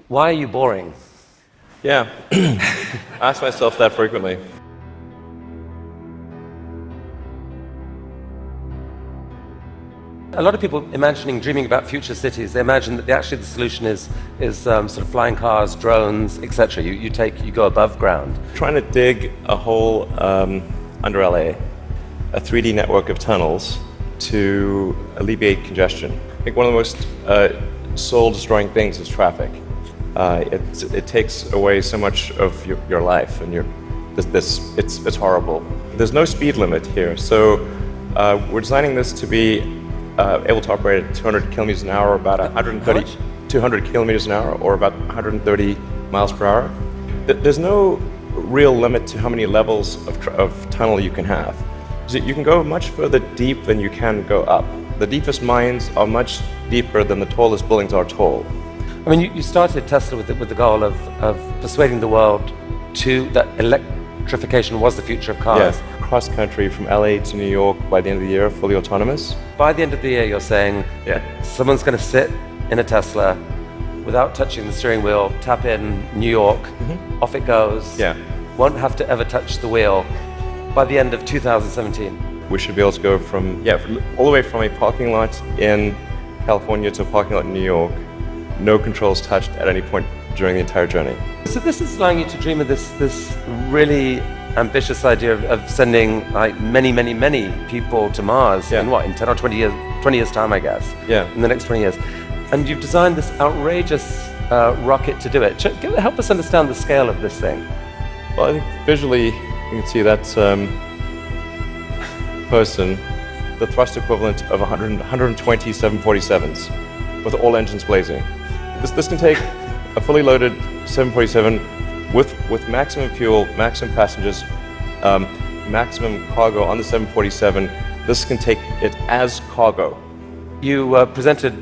Why are you boring? Yeah, I ask myself that frequently. A lot of people dreaming about future cities, they imagine that actually the solution is sort of flying cars, drones, etc. You go above ground. Trying to dig a hole under LA, a 3D network of tunnels to alleviate congestion. I think one of the most soul-destroying things is traffic. It takes away so much of your life, and it's horrible. There's no speed limit here, so we're designing this to be able to operate at 200 kilometers an hour, about 200 kilometers an hour, or about 130 miles per hour. There's no real limit to how many levels of tunnel you can have. You can go much further deep than you can go up. The deepest mines are much deeper than the tallest buildings are tall. I mean, you started Tesla with the goal of persuading the world that electrification was the future of cars. Yes, cross country from LA to New York by the end of the year, fully autonomous. By the end of the year, you're saying someone's going to sit in a Tesla without touching the steering wheel, tap in New York, off it goes, won't have to ever touch the wheel by the end of 2017. We should be able to go from all the way from a parking lot in California to a parking lot in New York, no controls touched at any point during the entire journey. So this is allowing you to dream of this really ambitious idea of sending like many people to Mars in 10 or 20 years time, I guess. Yeah. In the next 20 years. And you've designed this outrageous rocket to do it. Help us understand the scale of this thing. Well, I think visually you can see that's person, the thrust equivalent of 120 747s with all engines blazing. This can take a fully loaded 747 with maximum fuel, maximum passengers, maximum cargo on the 747. This can take it as cargo. You presented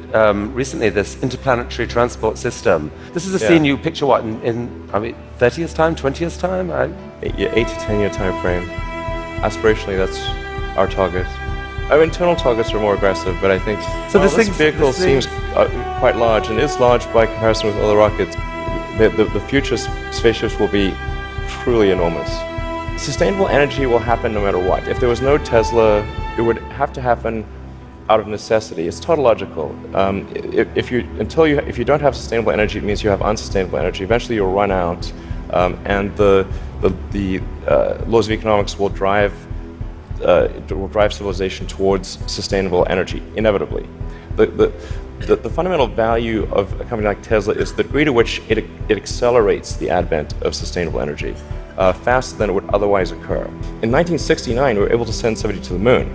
recently this interplanetary transport system. This is a scene you picture in 30 years time, 20 years time? 8 to 10 year time frame. Aspirationally, that's our target. Our internal targets are more aggressive, but I think this vehicle seems quite large, and is large by comparison with other rockets. The future spaceships will be truly enormous. Sustainable energy will happen no matter what. If there was no Tesla, it would have to happen out of necessity. It's tautological. If you don't have sustainable energy, it means you have unsustainable energy. Eventually, you'll run out, and the laws of economics will drive civilization towards sustainable energy inevitably. The fundamental value of a company like Tesla is the degree to which it accelerates the advent of sustainable energy faster than it would otherwise occur. In 1969, we were able to send somebody to the moon.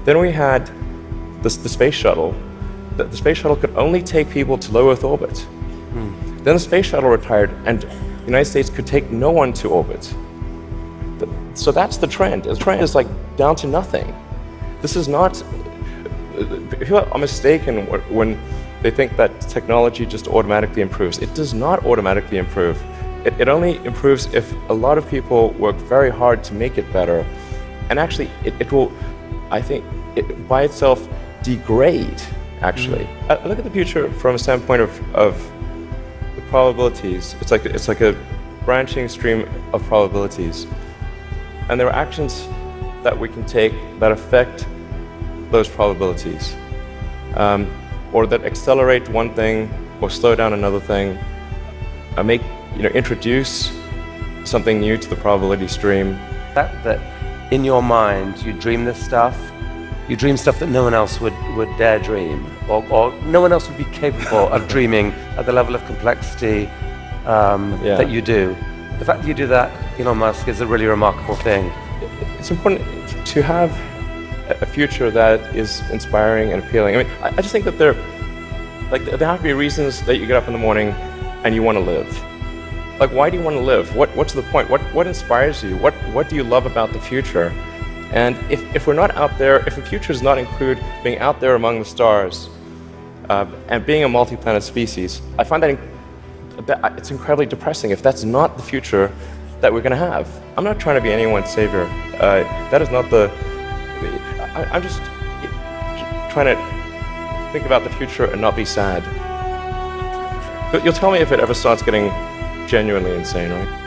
Then we had the space shuttle. The space shuttle could only take people to low Earth orbit. Then the space shuttle retired, and the United States could take no one to orbit. So that's the trend. The trend is like down to nothing. This is not. People are mistaken when they think that technology just automatically improves. It does not automatically improve. It only improves if a lot of people work very hard to make it better. And actually, it will, I think, by itself degrade, actually. I look at the future from a standpoint of the probabilities. It's like a branching stream of probabilities. And there are actions that we can take that affect those probabilities, or that accelerate one thing or slow down another thing, introduce something new to the probability stream. That in your mind you dream this stuff, you dream stuff that no one else would dare dream, or no one else would be capable of dreaming at the level of complexity that you do. The fact that you do that, Elon Musk, is a really remarkable thing. It's important to have a future that is inspiring and appealing. I mean, I just think that there have to be reasons that you get up in the morning and you want to live. Like, why do you want to live? What's the point? What inspires you? What do you love about the future? And if we're not out there, if the future does not include being out there among the stars and being a multi-planet species, I find that it's incredibly depressing if that's not the future that we're going to have. I'm not trying to be anyone's savior. That is not the. I'm just trying to think about the future and not be sad. You'll tell me if it ever starts getting genuinely insane, right?